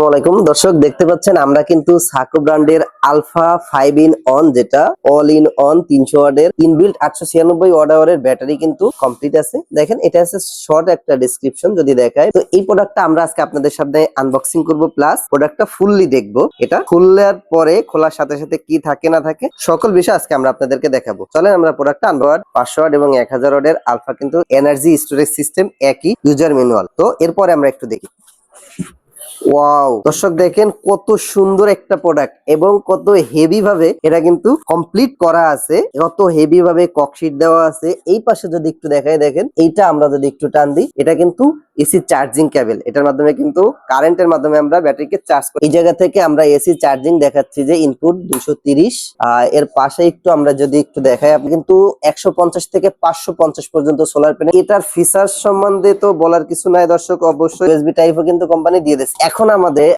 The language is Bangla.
আসসালামাইকুম দর্শক, দেখতে পাচ্ছেন আমরা কিন্তু সাকো ব্র্যান্ডের আলফা 5 ইন অন, যেটা অল ইন অন 300 ওয়াটের ইনবিল্ট 896 ওয়াট আওয়ারের ব্যাটারি কিন্তু কমপ্লিট আছে। দেখেন, এটা আছে শর্ট একটা ডেসক্রিপশন যদি দেখায়। তো এই প্রোডাক্টটা আমরা আজকে আপনাদের সামনে আনবক্সিং করব, প্লাস প্রোডাক্টটা ফুললি দেখবো। এটা খুললে পরে খোলার সাথে সাথে কি থাকে না থাকে সকল বিষয় আজকে আমরা আপনাদেরকে দেখাবো। চলেন আমরা প্রোডাক্টটা আনবো। 500 ওয়াট এবং 1000 ওয়াটের আলফা কিন্তু এনার্জি স্টোরেজ সিস্টেম একই, ইউজার ম্যানুয়াল। তো এরপরে আমরা একটু দেখি। ওয়াও দর্শক, দেখেন কত সুন্দর একটা প্রোডাক্ট এবং কত হেভি ভাবে এটা কিন্তু কমপ্লিট করা আছে, কত হেভি ভাবে ককশিট দেওয়া আছে। এই পাশে যদি একটু দেখাই, দেখেন এইটা আমরা যদি একটু টান দিই, এটা কিন্তু এসি চার্জিং কেবল। এটার মাধ্যমে কিন্তু কারেন্টের মাধ্যমে আমরা ব্যাটারিকে চার্জ করি। এই জায়গা থেকে আমরা এসি চার্জিং দেখাচ্ছি যে ইনপুট 230। এর পাশে একটু আমরা যদি একটু দেখাই, আপনি কিন্তু 150 থেকে 550 পর্যন্ত সোলার প্যানেল। এটার ফিচার সম্বন্ধে তো বলার কিছু নাই দর্শক, অবশ্যই ইউএসবি টাইপও কিন্তু কোম্পানি দিয়ে দিচ্ছে। এখন আমাদের